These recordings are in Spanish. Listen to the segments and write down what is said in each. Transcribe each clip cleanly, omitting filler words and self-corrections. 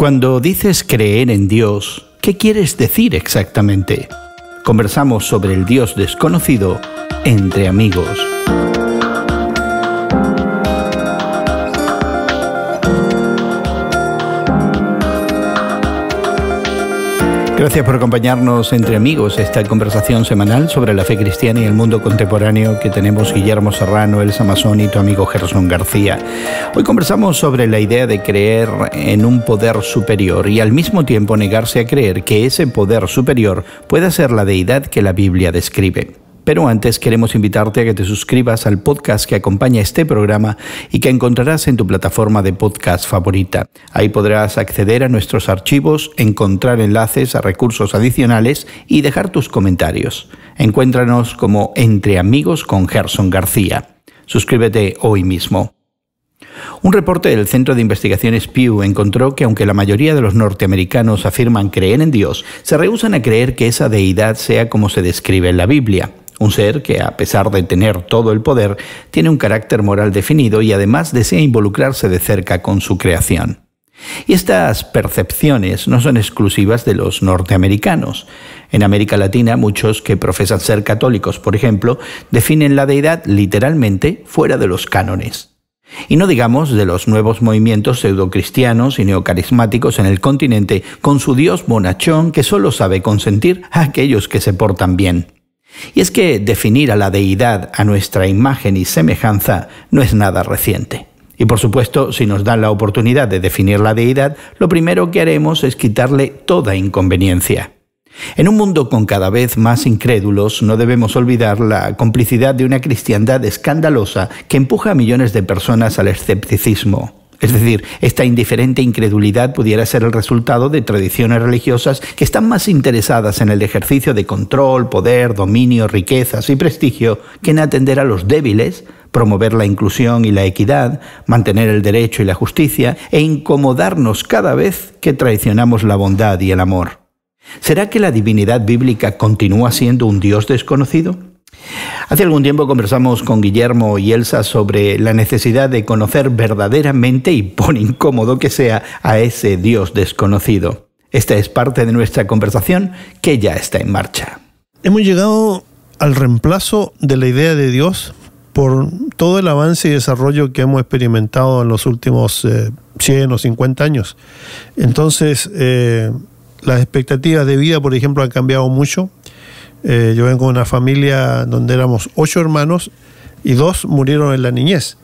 Cuando dices creer en Dios, ¿qué quieres decir exactamente? Conversamos sobre el Dios desconocido entre amigos. Gracias por acompañarnos entre amigos, esta conversación semanal sobre la fe cristiana y el mundo contemporáneo que tenemos Guillermo Serrano, Elsa Masón y tu amigo Gerson García. Hoy conversamos sobre la idea de creer en un poder superior y al mismo tiempo negarse a creer que ese poder superior pueda ser la deidad que la Biblia describe. Pero antes queremos invitarte a que te suscribas al podcast que acompaña este programa y que encontrarás en tu plataforma de podcast favorita. Ahí podrás acceder a nuestros archivos, encontrar enlaces a recursos adicionales y dejar tus comentarios. Encuéntranos como Entre Amigos con Gerson García. Suscríbete hoy mismo. Un reporte del Centro de Investigaciones Pew encontró que aunque la mayoría de los norteamericanos afirman creer en Dios, se rehúsan a creer que esa deidad sea como se describe en la Biblia. Un ser que, a pesar de tener todo el poder, tiene un carácter moral definido y además desea involucrarse de cerca con su creación. Y estas percepciones no son exclusivas de los norteamericanos. En América Latina, muchos que profesan ser católicos, por ejemplo, definen la deidad literalmente fuera de los cánones. Y no digamos de los nuevos movimientos pseudocristianos y neocarismáticos en el continente con su Dios bonachón que solo sabe consentir a aquellos que se portan bien. Y es que definir a la deidad a nuestra imagen y semejanza no es nada reciente. Y por supuesto, si nos dan la oportunidad de definir la deidad, lo primero que haremos es quitarle toda inconveniencia. En un mundo con cada vez más incrédulos, no debemos olvidar la complicidad de una cristiandad escandalosa que empuja a millones de personas al escepticismo. Es decir, esta indiferente incredulidad pudiera ser el resultado de tradiciones religiosas que están más interesadas en el ejercicio de control, poder, dominio, riquezas y prestigio que en atender a los débiles, promover la inclusión y la equidad, mantener el derecho y la justicia e incomodarnos cada vez que traicionamos la bondad y el amor. ¿Será que la divinidad bíblica continúa siendo un Dios desconocido? Hace algún tiempo conversamos con Guillermo y Elsa sobre la necesidad de conocer verdaderamente y por incómodo que sea a ese Dios desconocido. Esta es parte de nuestra conversación que ya está en marcha. Hemos llegado al reemplazo de la idea de Dios por todo el avance y desarrollo que hemos experimentado en los últimos 100 o 50 años. Entonces, las expectativas de vida, por ejemplo, han cambiado mucho. Yo vengo de una familia donde éramos 8 hermanos y 2 murieron en la niñez.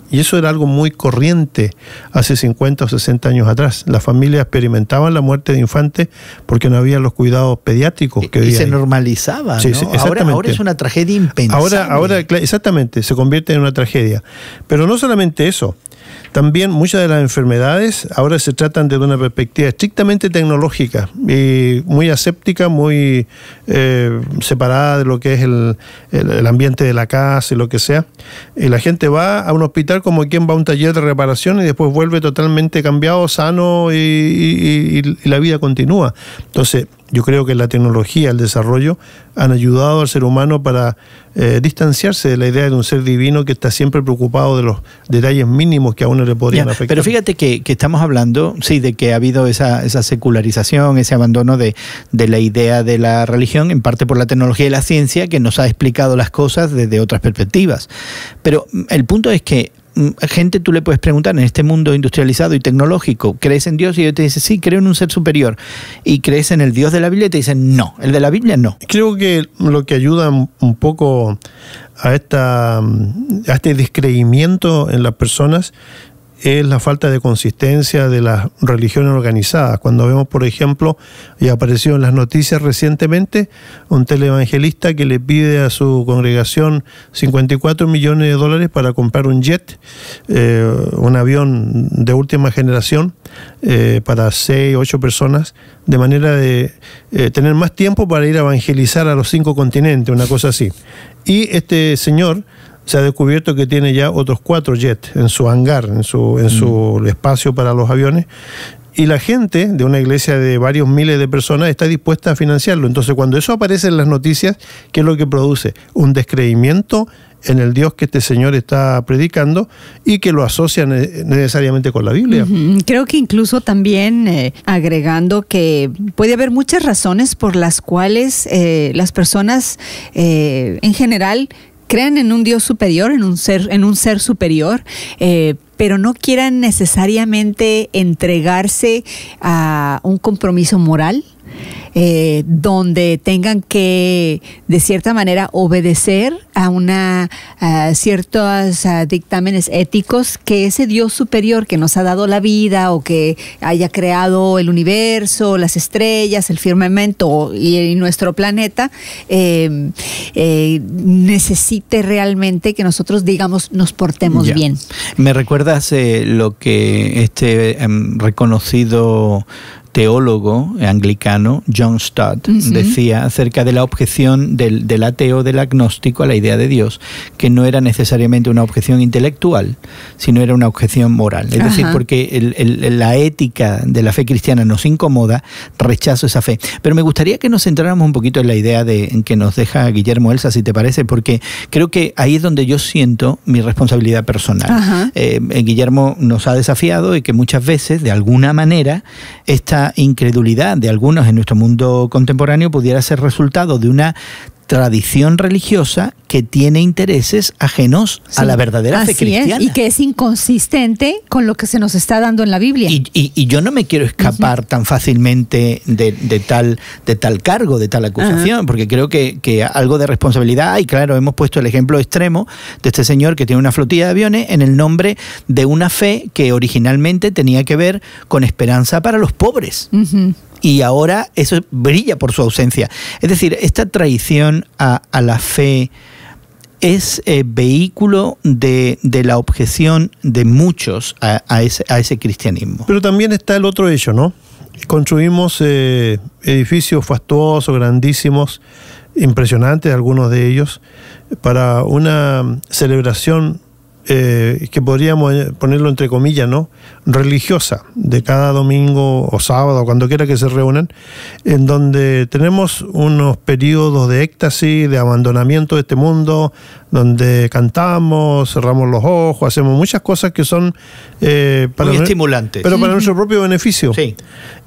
Y eso era algo muy corriente hace 50 o 60 años atrás. Las familias experimentaban la muerte de infantes porque no había los cuidados pediátricos que y se normalizaba, sí, ¿no? Sí, ahora es una tragedia impensable. Ahora, exactamente, se convierte en una tragedia. Pero no solamente eso. También muchas de las enfermedades ahora se tratan desde una perspectiva estrictamente tecnológica y muy aséptica, muy separada de lo que es el ambiente de la casa y lo que sea. Y la gente va a un hospital como quien va a un taller de reparación y después vuelve totalmente cambiado, sano y la vida continúa. Entonces, yo creo que la tecnología, el desarrollo, han ayudado al ser humano para distanciarse de la idea de un ser divino que está siempre preocupado de los detalles mínimos que a uno le podrían afectar. Pero fíjate que estamos hablando, sí, de que ha habido esa secularización, ese abandono de la idea de la religión, en parte por la tecnología y la ciencia, que nos ha explicado las cosas desde otras perspectivas. Pero el punto es que gente, tú le puedes preguntar en este mundo industrializado y tecnológico, ¿crees en Dios? Y ellos te dicen, sí, creo en un ser superior. ¿Y crees en el Dios de la Biblia? Y te dicen, no, el de la Biblia no. Creo que lo que ayuda un poco a este descreimiento en las personas es la falta de consistencia de las religiones organizadas. Cuando vemos, por ejemplo, y apareció en las noticias recientemente, un televangelista que le pide a su congregación $54 millones para comprar un jet, un avión de última generación, para 6 o 8 personas, de manera de tener más tiempo para ir a evangelizar a los 5 continentes, una cosa así. Y este señor se ha descubierto que tiene ya otros 4 jets en su hangar, en su espacio para los aviones, Y la gente de una iglesia de varios miles de personas está dispuesta a financiarlo. Entonces, cuando eso aparece en las noticias, ¿qué es lo que produce? Un descreimiento en el Dios que este señor está predicando y que lo asocia necesariamente con la Biblia. Creo que incluso también agregando que puede haber muchas razones por las cuales las personas en general crean en un Dios superior, en un ser superior, pero no quieran necesariamente entregarse a un compromiso moral, donde tengan que, de cierta manera, obedecer a ciertos dictámenes éticos que ese Dios superior que nos ha dado la vida o que haya creado el universo, las estrellas, el firmamento y nuestro planeta, necesite realmente que nosotros, digamos, nos portemos bien. Me recuerdas lo que este reconocido teólogo anglicano John Stott decía acerca de la objeción del ateo, del agnóstico a la idea de Dios, que no era necesariamente una objeción intelectual, sino era una objeción moral. Es decir, porque la ética de la fe cristiana nos incomoda, rechazo esa fe. Pero me gustaría que nos centráramos un poquito en la idea en que nos deja Guillermo Elsa, si te parece, porque creo que ahí es donde yo siento mi responsabilidad personal. Guillermo nos ha desafiado y que muchas veces, de alguna manera, esta incredulidad de algunos en nuestro mundo contemporáneo pudiera ser resultado de una tradición religiosa que tiene intereses ajenos a la verdadera fe cristiana. Y que es inconsistente con lo que se nos está dando en la Biblia. Y yo no me quiero escapar tan fácilmente de tal cargo, de tal acusación, porque creo que algo de responsabilidad hay. Claro, hemos puesto el ejemplo extremo de este señor que tiene una flotilla de aviones en el nombre de una fe que originalmente tenía que ver con esperanza para los pobres. Y ahora eso brilla por su ausencia. Es decir, esta traición a la fe es vehículo de la objeción de muchos a ese cristianismo. Pero también está el otro hecho, ¿no? Construimos edificios fastuosos, grandísimos, impresionantes, algunos de ellos, para una celebración que podríamos ponerlo entre comillas, ¿no? Religiosa, de cada domingo o sábado, cuando quiera que se reúnan, en donde tenemos unos periodos de éxtasis, de abandonamiento de este mundo, donde cantamos, cerramos los ojos, hacemos muchas cosas que son muy estimulantes, pero para nuestro propio beneficio. Sí.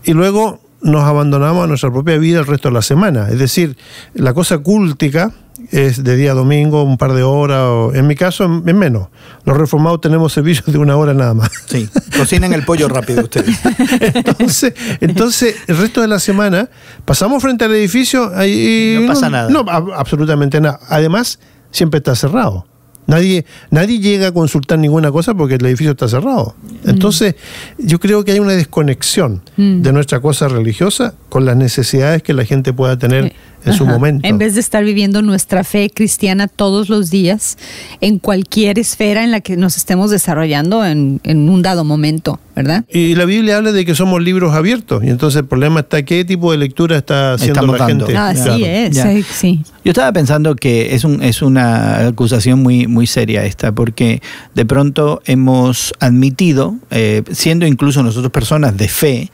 Y luego nos abandonamos a nuestra propia vida el resto de la semana. Es decir, la cosa cúltica es de día a domingo, un par de horas, o en mi caso es menos. Los reformados tenemos servicios de 1 hora nada más. Sí, cocinan el pollo rápido ustedes. Entonces, el resto de la semana pasamos frente al edificio y no pasa nada. No, absolutamente nada. Además, siempre está cerrado. Nadie llega a consultar ninguna cosa porque el edificio está cerrado. Entonces, yo creo que hay una desconexión de nuestra cosa religiosa con las necesidades que la gente pueda tener en su momento. En vez de estar viviendo nuestra fe cristiana todos los días, en cualquier esfera en la que nos estemos desarrollando en un dado momento, ¿verdad? Y la Biblia habla de que somos libros abiertos, y entonces el problema está qué tipo de lectura está haciendo la gente. Así es, sí. Yo estaba pensando que es una acusación muy seria esta, porque de pronto hemos admitido, siendo incluso nosotros personas de fe,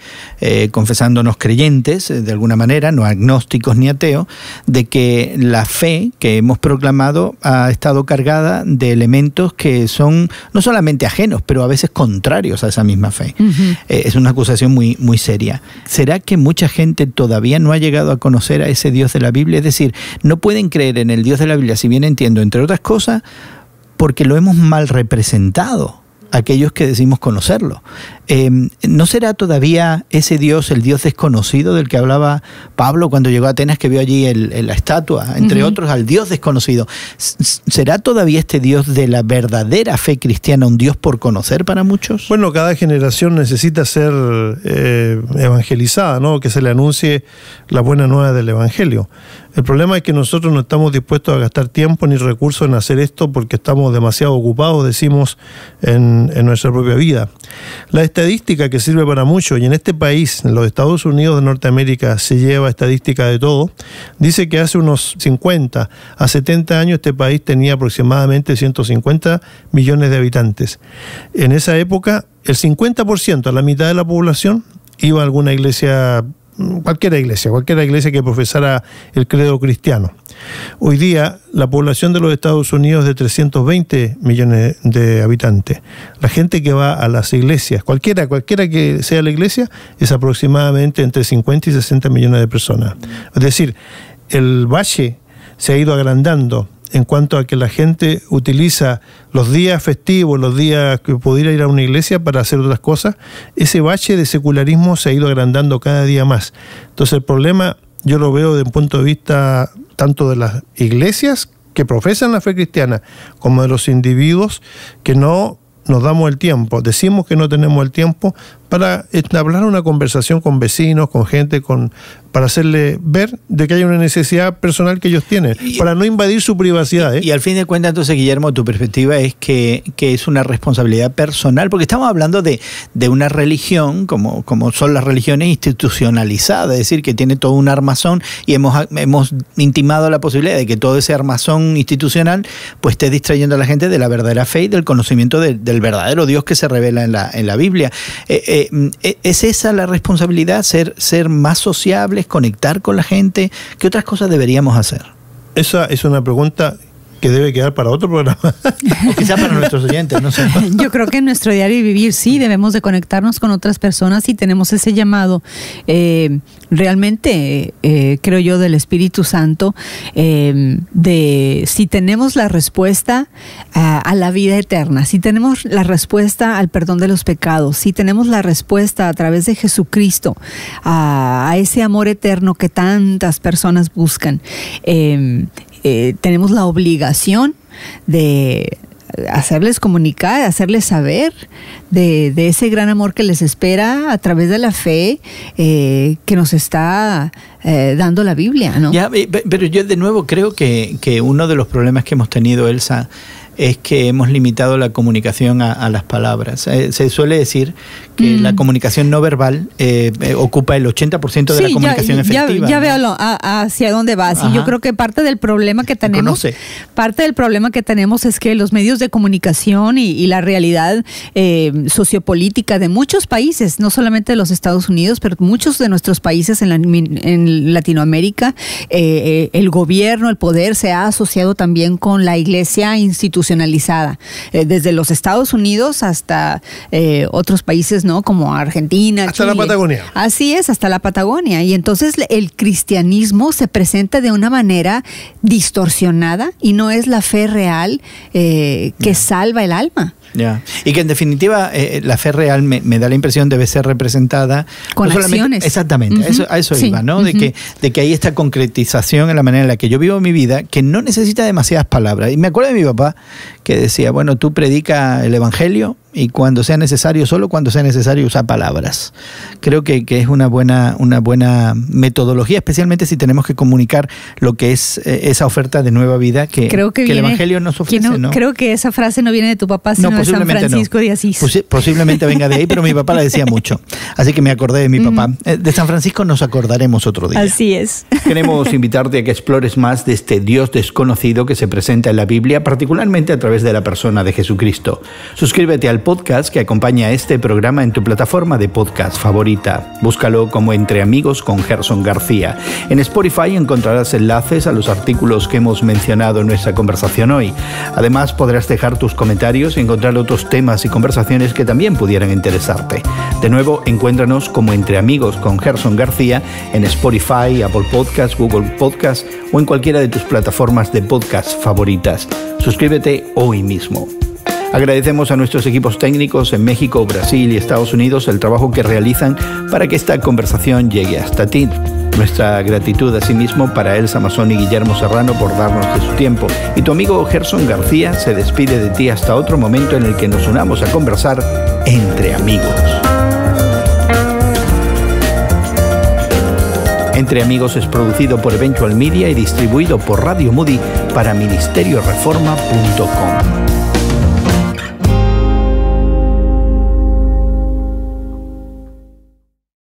confesándonos creyentes de alguna manera, no agnósticos ni ateos, de que la fe que hemos proclamado ha estado cargada de elementos que son no solamente ajenos, pero a veces contrarios a esa misma fe. Es una acusación muy seria. ¿Será que mucha gente todavía no ha llegado a conocer a ese Dios de la Biblia? Es decir, no pueden creer en el Dios de la Biblia, si bien entiendo, entre otras cosas, porque lo hemos mal representado, aquellos que decimos conocerlo. ¿No será todavía ese Dios, el Dios desconocido del que hablaba Pablo cuando llegó a Atenas, que vio allí la estatua, entre otros, al Dios desconocido? ¿Será todavía este Dios de la verdadera fe cristiana un Dios por conocer para muchos? Bueno, cada generación necesita ser evangelizada, ¿no? Que se le anuncie la buena nueva del Evangelio. El problema es que nosotros no estamos dispuestos a gastar tiempo ni recursos en hacer esto porque estamos demasiado ocupados, decimos, en nuestra propia vida. La estadística que sirve para mucho, y en este país, en los Estados Unidos de Norteamérica, se lleva estadística de todo, dice que hace unos 50 a 70 años este país tenía aproximadamente 150 millones de habitantes. En esa época, el 50%, a la mitad de la población, iba a alguna iglesia, cualquier iglesia que profesara el credo cristiano. Hoy día la población de los Estados Unidos es de 320 millones de habitantes. La gente que va a las iglesias, cualquiera que sea la iglesia, es aproximadamente entre 50 y 60 millones de personas. Es decir, el valle se ha ido agrandando en cuanto a que la gente utiliza los días festivos, los días que pudiera ir a una iglesia para hacer otras cosas. Ese bache de secularismo se ha ido agrandando cada día más. Entonces el problema yo lo veo desde un punto de vista tanto de las iglesias que profesan la fe cristiana como de los individuos que no nos damos el tiempo, decimos que no tenemos el tiempo para entablar una conversación con vecinos, con gente, para hacerle ver de que hay una necesidad personal que ellos tienen, para no invadir su privacidad. Y al fin de cuentas, entonces, Guillermo, tu perspectiva es que es una responsabilidad personal, porque estamos hablando de una religión, como son las religiones institucionalizadas, es decir, que tiene todo un armazón, y hemos intimado la posibilidad de que todo ese armazón institucional pues esté distrayendo a la gente de la verdadera fe y del conocimiento del verdadero Dios que se revela en la Biblia. ¿Es esa la responsabilidad? ¿Ser más sociables, conectar con la gente? ¿Qué otras cosas deberíamos hacer? Esa es una pregunta que debe quedar para otro programa. O quizá para nuestros oyentes, no sé. Yo creo que en nuestro diario vivir sí debemos de conectarnos con otras personas y tenemos ese llamado realmente, creo yo, del Espíritu Santo, de si tenemos la respuesta a la vida eterna, si tenemos la respuesta al perdón de los pecados, si tenemos la respuesta a través de Jesucristo a ese amor eterno que tantas personas buscan, tenemos la obligación de hacerles comunicar, hacerles saber de ese gran amor que les espera a través de la fe que nos está dando la Biblia, ¿no? Ya, pero yo de nuevo creo que uno de los problemas que hemos tenido, Elsa, es que hemos limitado la comunicación a las palabras. Se suele decir que la comunicación no verbal ocupa el 80% de la comunicación efectiva. Ya veo hacia dónde vas. Y yo creo que parte del problema que tenemos es que los medios de comunicación y la realidad sociopolítica de muchos países, no solamente de los Estados Unidos, pero muchos de nuestros países en Latinoamérica, el gobierno, el poder se ha asociado también con la iglesia institucionalizada, desde los Estados Unidos hasta otros países, ¿no? Como Argentina, hasta Chile. la Patagonia. Así es, hasta la Patagonia. Y entonces el cristianismo se presenta de una manera distorsionada y no es la fe real que salva el alma. Ya. Y que en definitiva la fe real me da la impresión debe ser representada con acciones. Exactamente, a eso sí, iba, ¿no? De que hay esta concretización en la manera en la que yo vivo mi vida, que no necesita demasiadas palabras. Y me acuerdo de mi papá que decía, bueno, tú predica el evangelio y cuando sea necesario, solo cuando sea necesario, usa palabras. Creo que es una buena metodología, especialmente si tenemos que comunicar lo que es esa oferta de nueva vida que el evangelio nos ofrece, ¿no? Creo que esa frase no viene de tu papá, sino de San Francisco de Asís. Posiblemente venga de ahí, pero mi papá la decía mucho. Así que me acordé de mi papá. De San Francisco nos acordaremos otro día. Así es. Queremos invitarte a que explores más de este Dios desconocido que se presenta en la Biblia, particularmente a través de la persona de Jesucristo. Suscríbete al podcast que acompaña este programa en tu plataforma de podcast favorita. Búscalo como Entre Amigos con Gerson García. En Spotify encontrarás enlaces a los artículos que hemos mencionado en nuestra conversación hoy. Además, podrás dejar tus comentarios y encontrar otros temas y conversaciones que también pudieran interesarte. De nuevo, encuéntranos como Entre Amigos con Gerson García en Spotify, Apple Podcasts, Google Podcasts o en cualquiera de tus plataformas de podcast favoritas. Suscríbete hoy mismo. Agradecemos a nuestros equipos técnicos en México, Brasil y Estados Unidos el trabajo que realizan para que esta conversación llegue hasta ti. Nuestra gratitud asimismo para Elsa Masón y Guillermo Serrano por darnos de su tiempo. Y tu amigo Gerson García se despide de ti hasta otro momento en el que nos unamos a conversar entre amigos. Entre Amigos es producido por Eventual Media y distribuido por Radio Moody para ministerioreforma.com.